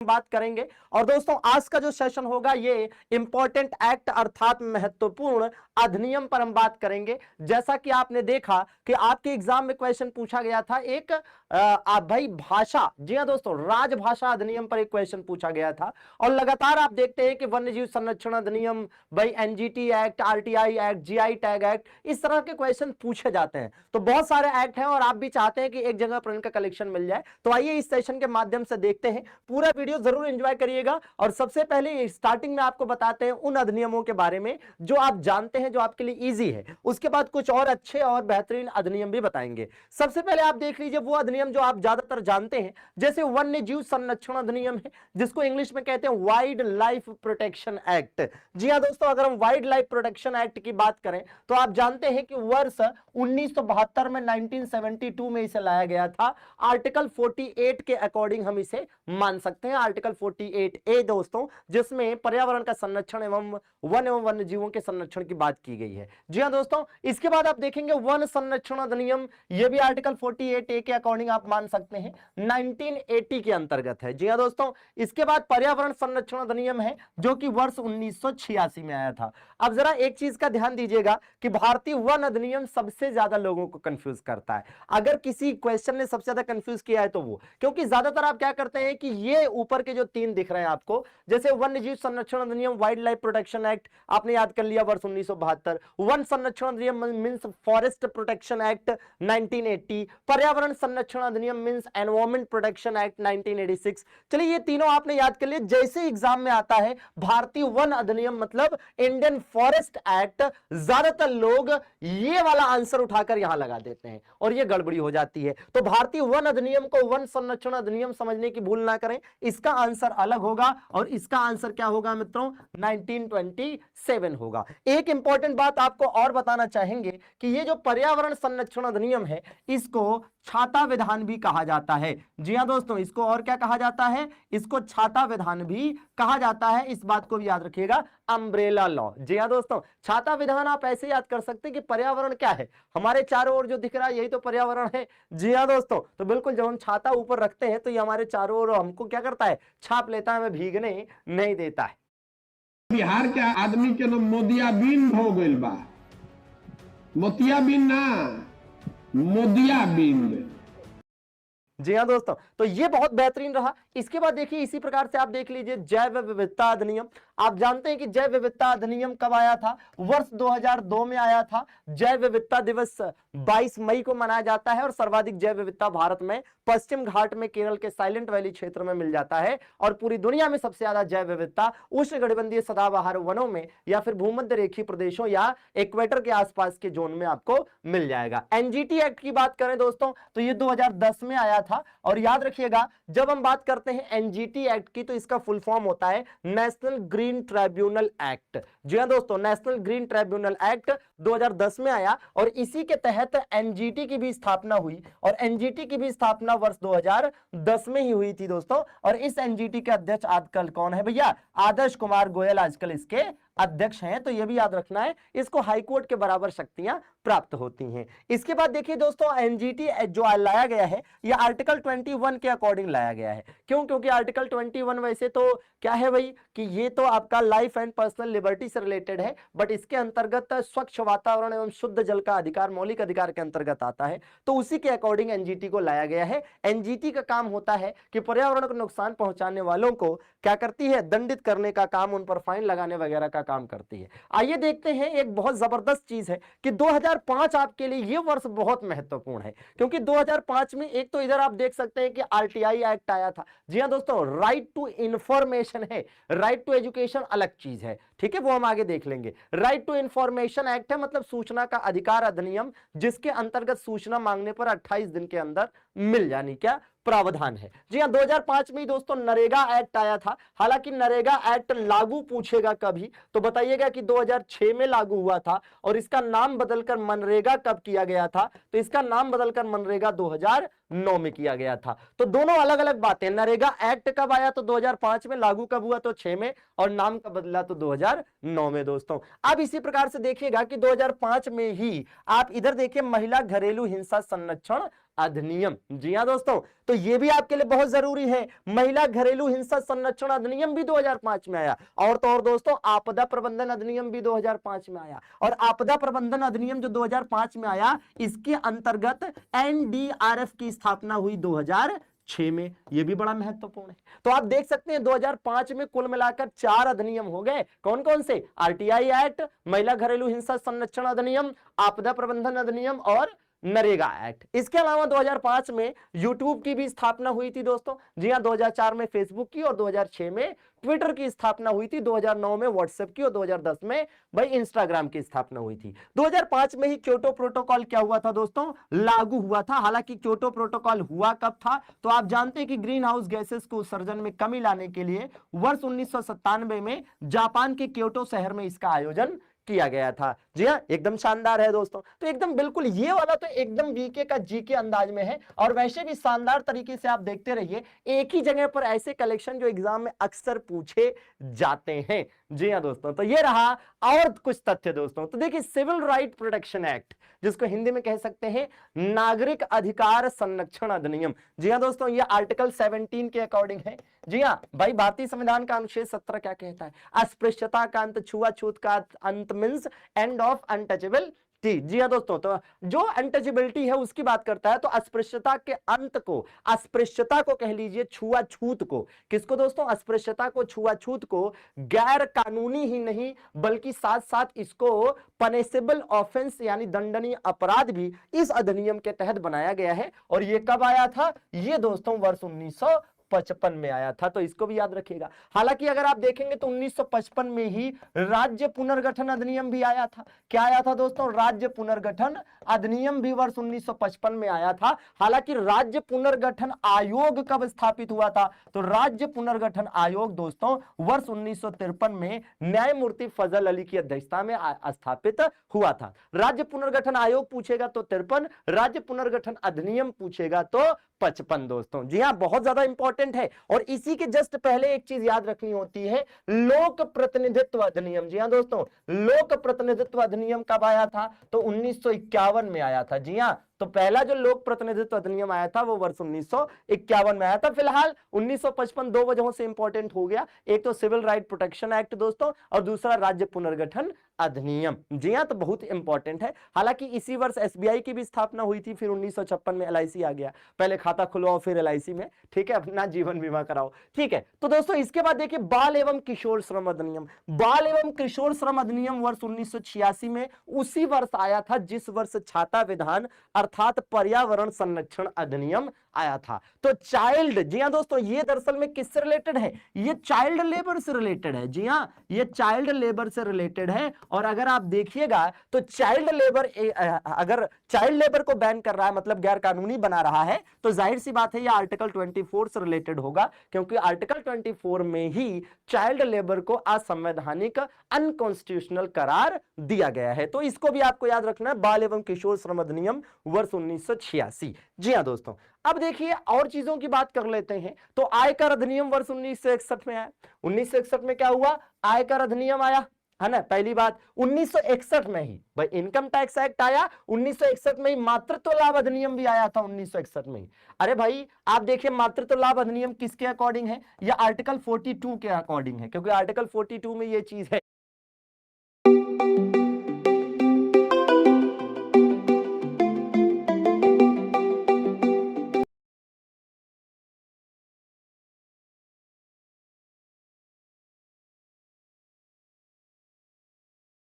बात करेंगे। और दोस्तों आज का जो सेशन होगा ये इंपॉर्टेंट एक्ट अर्थात महत्वपूर्ण अधिनियम पर हम बात करेंगे। जैसा कि आपने देखा कि आपके एग्जाम में क्वेश्चन पूछा गया था एक भाई भाषा, जी हाँ दोस्तों, राजभाषा अधिनियम पर एक क्वेश्चन पूछा गया था। और लगातार आप देखते हैं कि वन्यजीव संरक्षण अधिनियम, भाई NGT act, RTI act, GI tag act, इस तरह के क्वेश्चन पूछे जाते हैं। तो बहुत सारे एक्ट हैं और आप भी चाहते हैं कि एक जगह पर इनका कलेक्शन मिल जाए। तो आइए इस सेशन के माध्यम से देखते हैं, पूरा वीडियो जरूर एंजॉय करिएगा। और सबसे पहले स्टार्टिंग में आपको बताते हैं उन अधिनियमों के बारे में जो आप जानते हैं, जो आपके लिए इजी है। उसके बाद कुछ और अच्छे और बेहतरीन अधिनियम भी बताएंगे। सबसे पहले आप देख लीजिए वो अधिनियम जो आप ज्यादातर जानते हैं, जैसे वन्य जीव संरक्षण अधिनियम है, जिसको इंग्लिश में कहते हैं वाइल्ड लाइफ प्रोटेक्शन एक्ट। जी हाँ दोस्तों, अगर हम वाइल्ड लाइफ प्रोटेक्शन एक्ट की बात करें तो आप जानते हैं कि वर्ष 1972 में 1972 में इसे लाया गया था। आर्टिकल 48 के अकॉर्डिंग हम इसे मान सकते हैं, आर्टिकल 48A दोस्तों, जिसमें पर्यावरण का संरक्षण एवं वन एवं वन्य जीवों के संरक्षण की बात की गई है। जी हाँ दोस्तों, इसके बाद आप देखेंगे वन संरक्षण अधिनियम, यह भी आर्टिकल 48A के अकॉर्डिंग आप मान सकते हैं 1980 के अंतर्गत है। जी हाँ दोस्तों, इसके बाद पर्यावरण संरक्षण अधिनियम है जो कि वर्ष 1986 में आया था। अब जरा एक चीज का ध्यान दीजिएगा कि भारतीय वन अधिनियम सबसे ज्यादा लोगों को कंफ्यूज करता है। अगर किसी क्वेश्चन ने सबसे ज्यादा कंफ्यूज किया है तो वो, क्योंकि ज्यादातर आप क्या करते हैं कि ये ऊपर के जो तीन दिख रहे हैं आपको, जैसे वन्यजीव संरक्षण अधिनियम, वाइल्ड लाइफ प्रोटेक्शन एक्ट, आपने याद कर लिया वर्ष 1972, वन संरक्षण अधिनियम मींस फॉरेस्ट प्रोटेक्शन एक्ट 1980, पर्यावरण संरक्षण अधिनियम मींस एनवायरमेंट प्रोटेक्शन एक्ट 1986। चलिए ये तीनों आपने याद कर लिए। जैसे एग्जाम में आता है भारतीय वन अधिनियम मतलब इंडियन फॉरेस्ट एक्ट, ज्यादातर लोग ये वाला आंसर उठाकर यहां लगा देते हैं और ये गड़बड़ी हो जाती है। तो भारतीय वन अधिनियम को वन संरक्षण अधिनियम समझने की भूल ना करें, इसका आंसर अलग होगा और इसका आंसर क्या होगा मित्रों, 1927 होगा। एक इंपॉर्टेंट बात आपको और बताना चाहेंगे कि ये जो पर्यावरण संरक्षण अधिनियम है इसको छाता विधान भी कहा जाता है। जी हां दोस्तों, इसको और क्या कहा जाता है, इसको छाता विधान भी कहा जाता है। इस बात को भी याद रखिएगा, अम्ब्रेला लॉ। जी हां दोस्तों, छाता विधान आप ऐसे याद कर सकते हैं कि पर्यावरण क्या है, हमारे चारों ओर जो दिख रहा है यही तो पर्यावरण है। जी हां दोस्तों, तो बिल्कुल जब हम छाता ऊपर रखते हैं तो ये हमारे चारों ओर हमको क्या करता है, छाप लेता है, हमें भीगने नहीं देता है। बिहार के आदमी के नाम मोदियाबिंद हो गइल बा, मोतियाबिंद ना, मोदियाबिंद। जी हाँ दोस्तों, तो ये बहुत बेहतरीन रहा। इसके बाद देखिए इसी प्रकार से आप देख लीजिए जैव विविधता अधिनियम। आप जानते हैं कि जैव विविधता अधिनियम कब आया था, वर्ष 2002 में आया था। जैव विविधता दिवस 22 मई को मनाया जाता है और सर्वाधिक जैव विविधता भारत में पश्चिम घाट में केरल के साइलेंट वैली क्षेत्र में मिल जाता है और पूरी दुनिया में सबसे ज्यादा जैव विविधता उष्णकटिबंधीय सदाबहार वनों में या फिर भूमध्य रेखीय प्रदेशों या इक्वेटर के आसपास के जोन में आपको मिल जाएगा। एनजीटी एक्ट की बात करें दोस्तों तो ये 2010 में आया था। और याद रखिएगा जब हम बात करते हैं एनजीटी एक्ट की तो इसका फुल फॉर्म होता है नेशनल ग्रीन ट्राइब्यूनल एक्ट। जी हां दोस्तों, नेशनल ग्रीन ट्राइब्यूनल एक्ट 2010 में आया और इसी के तहत एनजीटी की भी स्थापना हुई और एनजीटी की भी स्थापना वर्ष 2010 में ही हुई थी दोस्तों। और इस एनजीटी के अध्यक्ष आजकल कौन है भैया, आदर्श कुमार गोयल आजकल इसके अध्यक्ष हैं। तो यह भी याद रखना है, इसको हाईकोर्ट के बराबर शक्तियां प्राप्त होती हैं। इसके बाद देखिए दोस्तों एनजीटी जो लाया गया है यह आर्टिकल 21 के अकॉर्डिंग लाया गया है। क्यों, क्योंकि आर्टिकल 21 वैसे तो क्या है भाई कि ये तो आपका लाइफ एंड पर्सनल लिबर्टी से रिलेटेड है, बट इसके अंतर्गत स्वच्छ वातावरण एवं शुद्ध जल का अधिकार मौलिक अधिकार के अंतर्गत आता है। तो उसी के अकॉर्डिंग एनजीटी को लाया गया है। एनजीटी का काम होता है कि पर्यावरण को नुकसान पहुंचाने वालों को क्या करती है, दंडित करने का काम, उन पर फाइन लगाने वगैरह का काम करती है। आइए देखते हैं, एक बहुत जबरदस्त चीज है कि 2005 आपके लिए यह वर्ष बहुत महत्वपूर्ण है क्योंकि 2005 में एक तो इधर आप देख सकते हैं कि आरटीआई एक्ट आया था। जी हां दोस्तों, राइट टू इंफॉर्मेशन है, राइट टू एजुकेशन अलग चीज है, ठीक है, वो हम आगे देख लेंगे। राइट टू इंफॉर्मेशन एक्ट है मतलब सूचना का अधिकार अधिनियम, जिसके अंतर्गत सूचना मांगने पर 28 दिन के अंदर मिल जानी क्या प्रावधान है। जी हां, 2005 में दोस्तों नरेगा एक्ट आया था। हालांकि नरेगा एक्ट लागू पूछेगा कभी तो बताइएगा कि 2006 में लागू हुआ था और इसका नाम बदलकर मनरेगा कब किया गया था, तो इसका नाम बदलकर मनरेगा 2009 में किया गया था। तो दोनों अलग अलग बातें, नरेगा एक्ट कब आया तो 2005 में, लागू कब हुआ तो 6 में, और नाम कब बदला तो 2009 में दोस्तों। अब इसी प्रकार से देखिएगा कि 2005 में ही आप इधर देखिए महिला घरेलू हिंसा संरक्षण अधिनियम। जी हाँ दोस्तों, तो ये भी आपके लिए बहुत जरूरी है। महिला घरेलू हिंसा संरक्षण अधिनियम भी 2005 में आया। और तो और दोस्तों, आपदा प्रबंधन अधिनियम भी 2005 में आया। और आपदा प्रबंधन अधिनियम जो 2005 में आया, इसके अंतर्गत एनडीआरएफ की स्थापना हुई 2006 में। यह भी बड़ा महत्वपूर्ण है। तो आप देख सकते हैं 2005 में कुल मिलाकर 4 अधिनियम हो गए। कौन कौन से? आरटीआई एक्ट, महिला घरेलू हिंसा संरक्षण अधिनियम, आपदा प्रबंधन अधिनियम और नरेगा एक्ट। इसके अलावा 2005 में यूट्यूब की भी स्थापना हुई थी दोस्तों। जी हां, 2004 में फेसबुक की और 2006 में ट्विटर की स्थापना हुई थी, 2009 में व्हाट्सएप की और 2010 में भाई इंस्टाग्राम की स्थापना हुई थी। 2005 में ही क्योटो प्रोटोकॉल क्या हुआ था दोस्तों? लागू हुआ था। हालांकि क्योटो प्रोटोकॉल हुआ कब था? तो आप जानते हैं कि ग्रीन हाउस गैसेस को उत्सर्जन में कमी लाने के लिए वर्ष 1997 में जापान के क्योटो शहर में इसका आयोजन किया गया था। जी हाँ, एकदम शानदार है दोस्तों। तो एकदम बिल्कुल ये वाला तो एकदम वीके का जीके अंदाज में है। और वैसे भी शानदार तरीके से आप देखते रहिए, एक ही जगह पर ऐसे कलेक्शन जो एग्जाम में अक्सर पूछे जाते हैं। जी हाँ दोस्तों, तो ये रहा। और कुछ तथ्य दोस्तों, तो देखिए सिविल राइट प्रोटेक्शन एक्ट, जिसको हिंदी में कह सकते हैं नागरिक अधिकार संरक्षण अधिनियम। जी हाँ दोस्तों, ये आर्टिकल 17 के अकॉर्डिंग है। जी हाँ भाई, भारतीय संविधान का अनुच्छेद 17 क्या कहता है? अस्पृश्यता का अंत, छुआछूत का अंत मींस एंड ऑफ अनटचेबल। जी हाँ दोस्तों, तो जो अनटचेबिलिटी है उसकी बात करता है। तो अस्पृश्यता के अंत को, अस्पृश्यता को कह लीजिए, छुआछूत को, किसको दोस्तों? अस्पृश्यता को, छुआछूत को गैर कानूनी ही नहीं बल्कि साथ साथ इसको पनिशेबल ऑफेंस यानी दंडनीय अपराध भी इस अधिनियम के तहत बनाया गया है। और ये कब आया था? ये दोस्तों वर्ष 1955 में आया था। तो इसको भी याद रखिएगा। हालांकि अगर आप देखेंगे तो 1955 में ही राज्य पुनर्गठन अधिनियम भी आया था। क्या आया था दोस्तों? राज्य पुनर्गठन अधिनियम भी वर्ष 1955 में आया था। हालांकि राज्य पुनर्गठन आयोग कब स्थापित हुआ था? तो राज्य पुनर्गठन आयोग दोस्तों वर्ष 1953 में न्यायमूर्ति फजल अली की अध्यक्षता में स्थापित हुआ था। राज्य पुनर्गठन आयोग पूछेगा तो 53, राज्य पुनर्गठन अधिनियम पूछेगा तो 55 दोस्तों। जी हाँ, बहुत ज्यादा इंपॉर्टेंट है। और इसी के जस्ट पहले एक चीज याद रखनी होती है, लोक प्रतिनिधित्व अधिनियम। जी हाँ दोस्तों, लोक प्रतिनिधित्व अधिनियम कब आया था? तो 1951 में आया था। जी हाँ, तो पहला जो लोक प्रतिनिधित्व अधिनियम आया था वो वर्ष 1951 में आया था। फिलहाल 1955 दो वजहों से इंपॉर्टेंट हो गया, एक तो सिविल राइट प्रोटेक्शन एक्ट दोस्तों, और दूसरा राज्य पुनर्गठन अधिनियम। जी हाँ, तो बहुत इंपॉर्टेंट है। हालांकि इसी वर्ष एसबीआई की भी स्थापना हुई थी, फिर 1956 में एलआईसी आ गया। पहले खाता खुलवाओ फिर एलआईसी में, ठीक है, अपना जीवन बीमा कराओ। ठीक है, तो दोस्तों इसके बाद देखिए बाल एवं किशोर श्रम अधिनियम। बाल एवं किशोर श्रम अधिनियम वर्ष 1986 में उसी वर्ष आया था जिस वर्ष छाता विधान अर्थात पर्यावरण संरक्षण अधिनियम आया था। तो चाइल्ड, जी हाँ दोस्तों, ये दरअसल में किससे रिलेटेड है? ये चाइल्ड लेबर से रिलेटेड है। जी हाँ, ये चाइल्ड लेबर से रिलेटेड है। और अगर आप देखिएगा तो चाइल्ड लेबर, अगर चाइल्ड लेबर को बैन कर रहा है मतलब गैर कानूनी बना रहा है, तो जाहिर सी बात है ये आर्टिकल 24 से रिलेटेड होगा, क्योंकि आर्टिकल 24 में ही चाइल्ड लेबर को असंवैधानिक, अनकॉन्स्टिट्यूशनल करार दिया गया है। तो इसको भी आपको याद रखना है, बाल एवं किशोर श्रम अधिनियम वर्ष 1986। जी हाँ दोस्तों, अब देखिए और चीजों की बात कर लेते हैं। तो आयकर अधिनियम वर्ष 1961 में आया। 1961 में क्या हुआ? आयकर अधिनियम आया, है ना। पहली बात 1961 में ही भाई इनकम टैक्स एक्ट आया। 1961 में ही मातृत्व लाभ अधिनियम भी आया था 1961 में ही। अरे भाई आप देखिए मातृत्व लाभ अधिनियम किसके अकॉर्डिंग है? यह आर्टिकल 42 के अकॉर्डिंग है, क्योंकि आर्टिकल 42 में यह चीज है